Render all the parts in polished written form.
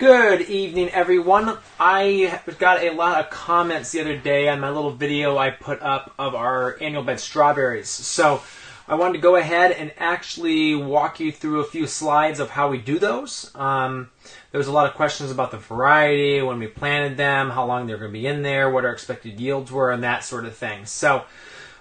Good evening, everyone. I got a lot of comments the other day on my little video I put up of our annual bed strawberries. So I wanted to go ahead and actually walk you through a few slides of how we do those. There was a lot of questions about the variety, when we planted them, how long they're going to be in there, what our expected yields were, and that sort of thing. So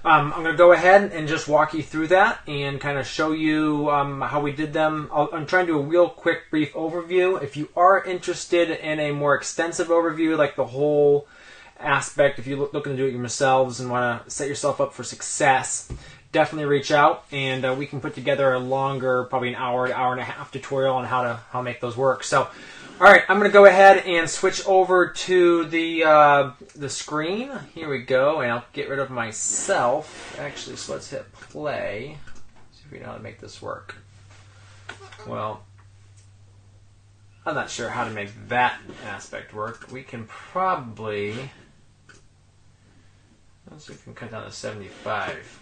I'm going to go ahead and just walk you through that and kind of show you how we did them. I'm trying to do a real quick, brief overview. If you are interested in a more extensive overview, like the whole aspect, if you're looking to do it yourselves and want to set yourself up for success, definitely reach out and we can put together a longer, probably an hour and a half tutorial on how to make those work. So, all right, I'm going to go ahead and switch over to the screen. Here we go, and I'll get rid of myself. Actually, so let's hit play. See if we know how to make this work. Well, I'm not sure how to make that aspect work. We can probably, let's see if we can cut down to 75.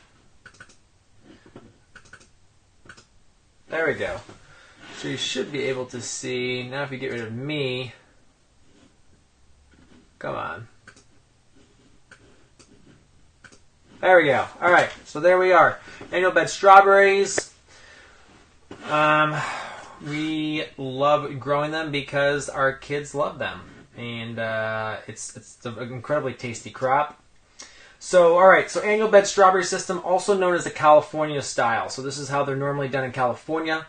There we go. So you should be able to see, now if you get rid of me, come on. There we go. Alright, so there we are. Annual bed strawberries. We love growing them because our kids love them. And it's an incredibly tasty crop. So, alright, so annual bed strawberry system, also known as the California style. So this is how they're normally done in California.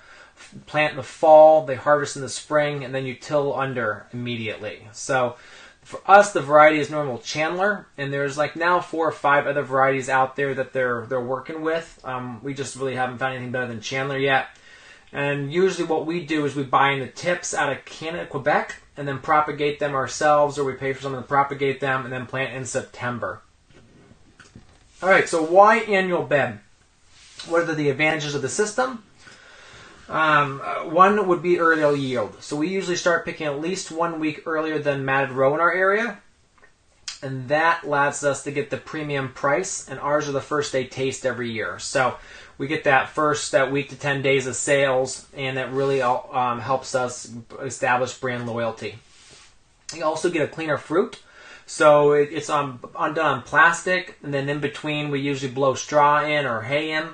Plant in the fall, they harvest in the spring, and then you till under immediately. So for us, the variety is normal Chandler, and there's like now 4 or 5 other varieties out there that they're working with. We just really haven't found anything better than Chandler yet. And usually what we do is we buy in the tips out of Canada, Quebec, and then propagate them ourselves, or we pay for someone to propagate them, and then plant in September. All right, so why annual bed? What are the advantages of the system? One would be earlier yield. So we usually start picking at least 1 week earlier than matted row in our area. And that allows us to get the premium price. And ours are the first day taste every year. So we get that week to 10 days of sales. And that really helps us establish brand loyalty. You also get a cleaner fruit. So it's undone on plastic. And then in between we usually blow straw in or hay in.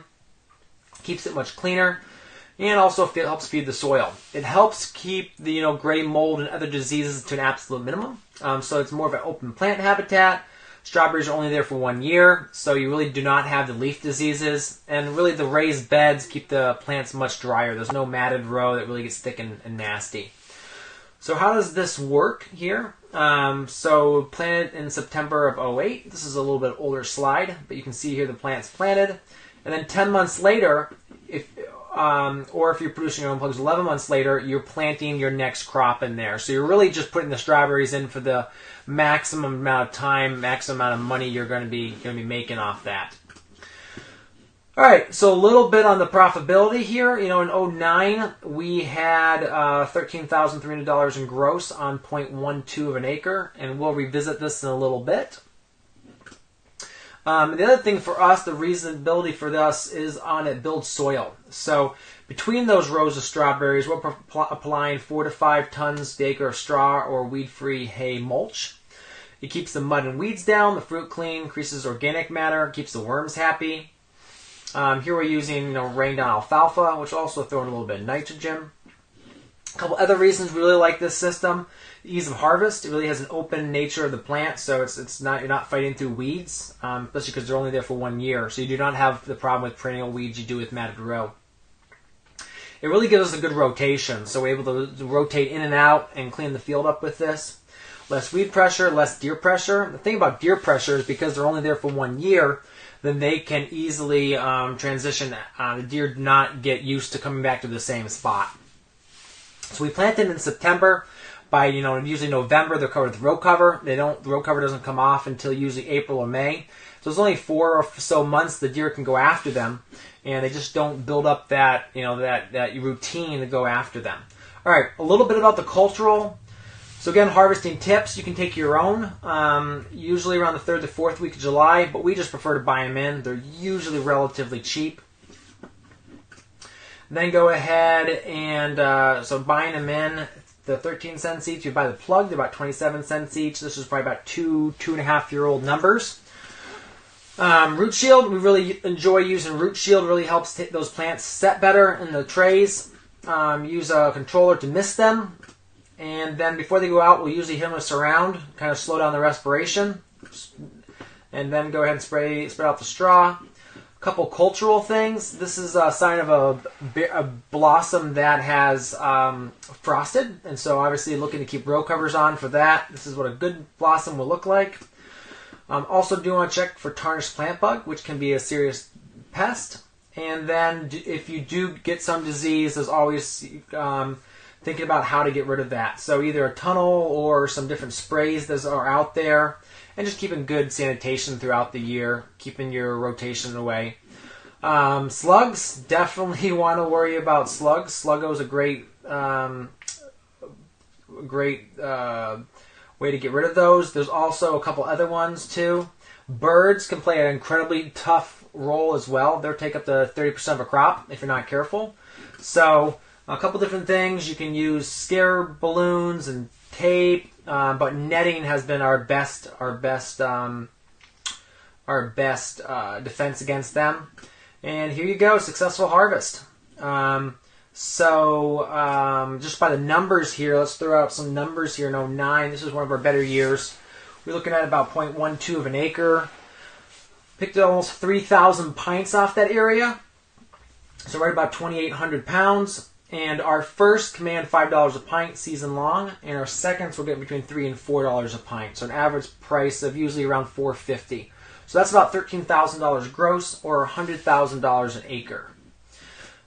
Keeps it much cleaner. And also helps feed the soil. It helps keep the gray mold and other diseases to an absolute minimum. So it's more of an open plant habitat. Strawberries are only there for 1 year, so you really do not have the leaf diseases. And really the raised beds keep the plants much drier. There's no matted row that really gets thick and nasty. So how does this work here? So planted in September of 08. This is a little bit older slide, but you can see here the plant's planted. And then 10 months later, or if you're producing your own plugs 11 months later, you're planting your next crop in there. So you're really just putting the strawberries in for the maximum amount of time, maximum amount of money you're going to be making off that. All right, so a little bit on the profitability here. In 09, we had $13,300 in gross on 0.12 of an acre, and we'll revisit this in a little bit. The other thing for us, the reasonability for this is on it builds soil. So between those rows of strawberries, we're applying 4 to 5 tons the acre of straw or weed-free hay mulch. It keeps the mud and weeds down, the fruit clean, increases organic matter, keeps the worms happy. Here we're using rain down alfalfa, which also throw in a little bit of nitrogen. A couple other reasons we really like this system. Ease of harvest. It really has an open nature of the plant, so you're not fighting through weeds, especially because they're only there for 1 year. So you do not have the problem with perennial weeds you do with matted row. It really gives us a good rotation, so we're able to rotate in and out and clean the field up with this. Less weed pressure, less deer pressure. The thing about deer pressure is because they're only there for 1 year, then they can easily transition. The deer do not get used to coming back to the same spot. So we planted in September. By usually November, they're covered with row cover. The row cover doesn't come off until usually April or May. So it's only 4 or so months the deer can go after them, and they just don't build up that that routine to go after them. All right, a little bit about the cultural. So again, harvesting tips, you can take your own. Usually around the 3rd to 4th week of July, but we just prefer to buy them in. They're usually relatively cheap. Then go ahead and so buying them in. the 13 cents each. You buy the plug, they're about 27 cents each. This is probably about 2.5-year-old numbers. Root Shield, we really enjoy using Root Shield. It really helps those plants set better in the trays. Use a controller to mist them. And then before they go out, we'll usually hit them with Surround, kind of slow down the respiration. And then go ahead and spread out the straw. A couple cultural things. This is a sign of a blossom that has frosted. And so obviously looking to keep row covers on for that. This is what a good blossom will look like. Also do want to check for tarnished plant bug, which can be a serious pest. And then if you do get some disease, there's always thinking about how to get rid of that. So either a tunnel or some different sprays that are out there. And just keeping good sanitation throughout the year, keeping your rotation away. Slugs, definitely want to worry about slugs. Sluggo is a great way to get rid of those. There's also a couple other ones too. Birds can play an incredibly tough role as well. They'll take up to 30% of a crop if you're not careful. So a couple different things. You can use scare balloons and tape, but netting has been our best defense against them. And here you go, successful harvest. Just by the numbers here, let's throw out some numbers here. In 2009, this is one of our better years. We're looking at about 0.12 of an acre. Picked almost 3,000 pints off that area. So right about 2,800 pounds. And our first command $5 a pint season long, and our seconds will get between $3 and $4 a pint. So an average price of usually around $4.50. So that's about $13,000 gross, or $100,000 an acre.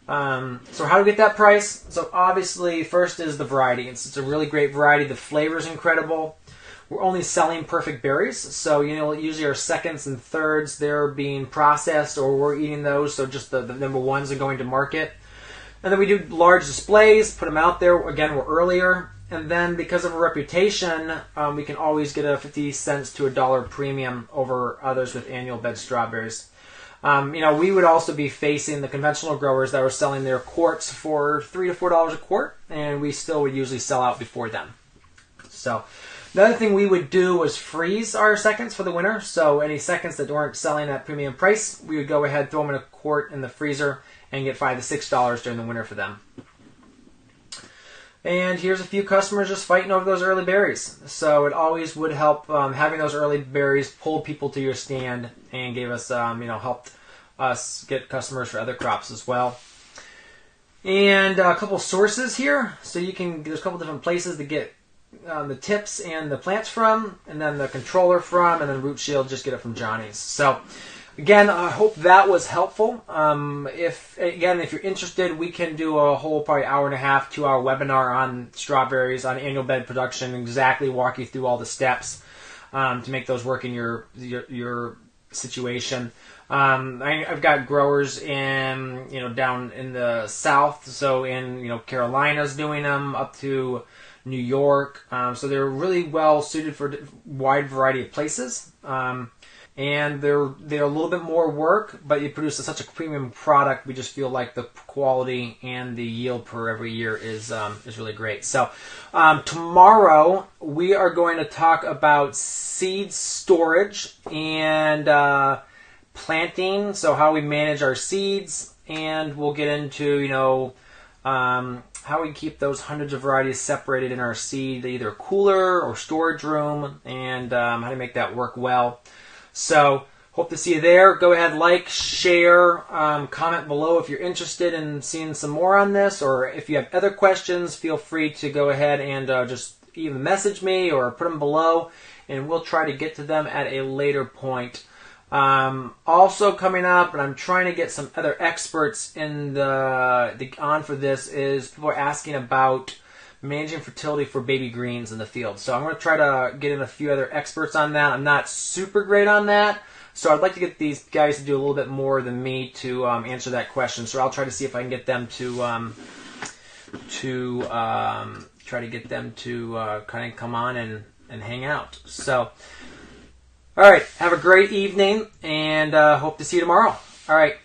So how to get that price? So obviously, first is the variety. It's a really great variety. The flavor is incredible. We're only selling perfect berries, so usually our seconds and thirds they're being processed, or we're eating those. So just the number ones are going to market. And then we do large displays, put them out there. Again, we're earlier. And then because of our reputation, we can always get a 50 cents to $1 premium over others with annual bed strawberries. We would also be facing the conventional growers that were selling their quarts for $3 to $4 a quart, and we still would usually sell out before them. So the other thing we would do was freeze our seconds for the winter. So any seconds that weren't selling at premium price, we would go ahead, throw them in a quart in the freezer, and get $5 to $6 during the winter for them. And here's a few customers just fighting over those early berries. So it always would help having those early berries pull people to your stand and gave us, helped us get customers for other crops as well. And a couple sources here. So there's a couple different places to get the tips and the plants from, and then the controller from, and then Root Shield, just get it from Johnny's. So again, I hope that was helpful. If you're interested, we can do a whole probably hour and a half, 2-hour webinar on strawberries, on annual bed production, exactly walk you through all the steps to make those work in your situation. I've got growers in down in the south, so in Carolinas doing them up to New York. So they're really well suited for a wide variety of places. And they're a little bit more work, but you produce such a premium product. We just feel like the quality and the yield per every year is really great. So tomorrow we are going to talk about seed storage and planting. So how we manage our seeds, and we'll get into how we keep those hundreds of varieties separated in our seed, either cooler or storage room, and how to make that work well. So, hope to see you there. Go ahead, like, share, comment below if you're interested in seeing some more on this, or if you have other questions, feel free to go ahead and just even message me or put them below, and we'll try to get to them at a later point. Also coming up, and I'm trying to get some other experts on for this, is people are asking about managing fertility for baby greens in the field. So I'm going to try to get in a few other experts on that. I'm not super great on that, so I'd like to get these guys to do a little bit more than me to answer that question. So I'll try to see if I can get them to try to get them to kind of come on and hang out. So, all right, have a great evening, and hope to see you tomorrow. All right.